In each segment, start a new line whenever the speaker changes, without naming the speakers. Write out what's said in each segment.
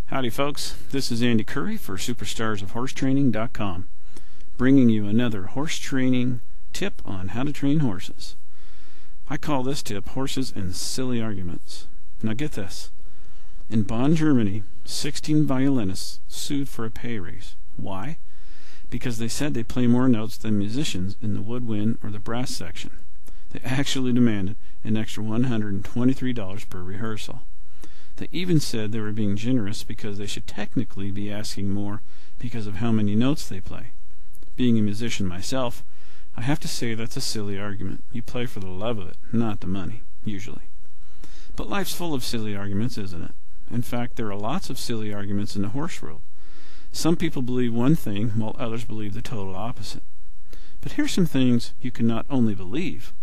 Howdy folks, this is Andy Curry for superstarsofhorsetraining.com, bringing you another horse training tip on how to train horses. I call this tip Horses and Silly Arguments. Now get this. In Bonn, Germany, 16 violinists sued for a pay raise. Why? Because they said they play more notes than musicians in the woodwind or the brass section. They actually demanded an extra $123 per rehearsal. They even said they were being generous because they should technically be asking more because of how many notes they play. Being a musician myself, I have to say that's a silly argument. You play for the love of it, not the money, usually. But life's full of silly arguments, isn't it? In fact, there are lots of silly arguments in the horse world. Some people believe one thing while others believe the total opposite. But here's some things you can not only believe,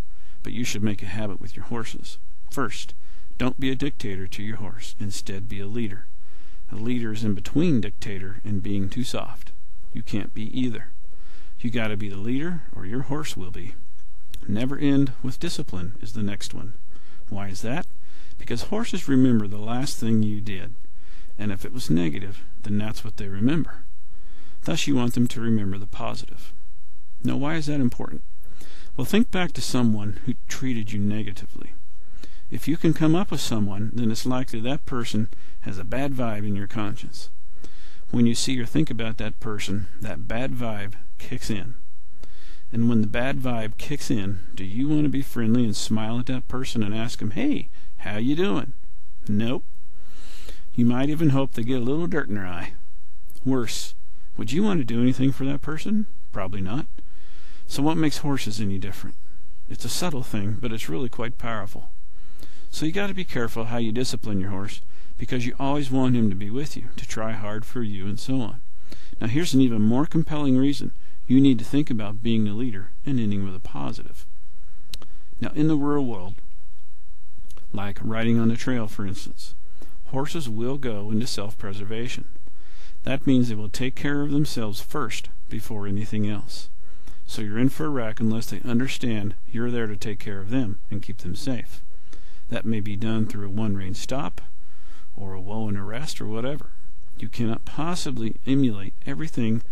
but you should make a habit with your horses. First, don't be a dictator to your horse. Instead, be a leader. A leader is in between dictator and being too soft. You can't be either. You got to be the leader, or your horse will be. Never end with discipline is the next one. Why is that? Because horses remember the last thing you did, and if it was negative, then that's what they remember. Thus, you want them to remember the positive. Now, why is that important? Well, think back to someone who treated you negatively. If you can come up with someone, then it's likely that person has a bad vibe in your conscience. When you see or think about that person, that bad vibe kicks in. And when the bad vibe kicks in, do you want to be friendly and smile at that person and ask them, "Hey, how you doing?" Nope. You might even hope they get a little dirt in their eye. Worse, would you want to do anything for that person? Probably not. So what makes horses any different? It's a subtle thing, but it's really quite powerful. So you got to be careful how you discipline your horse, because you always want him to be with you, to try hard for you, and so on. Now here's an even more compelling reason you need to think about being the leader and ending with a positive. Now in the real world, like riding on the trail for instance, horses will go into self-preservation. That means they will take care of themselves first before anything else. So you're in for a wreck unless they understand you're there to take care of them and keep them safe. That may be done through a one-rein stop, or a whoa and a rest, or whatever. You cannot possibly emulate everything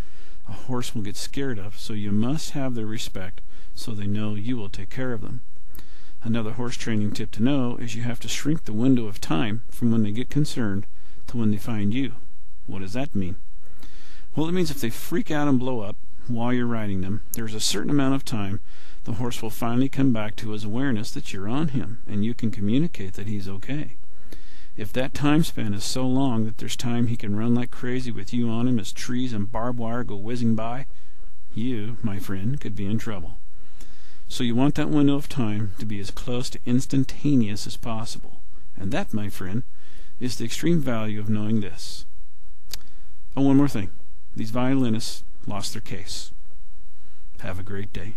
a horse will get scared of, so you must have their respect so they know you will take care of them. Another horse training tip to know is you have to shrink the window of time from when they get concerned to when they find you. What does that mean? Well, it means if they freak out and blow up while you're riding them, there's a certain amount of time the horse will finally come back to his awareness that you're on him, and you can communicate that he's okay. If that time span is so long that there's time he can run like crazy with you on him as trees and barbed wire go whizzing by, you, my friend, could be in trouble. So you want that window of time to be as close to instantaneous as possible. And that, my friend, is the extreme value of knowing this. Oh, one more thing. These violinists lost their case. Have a great day.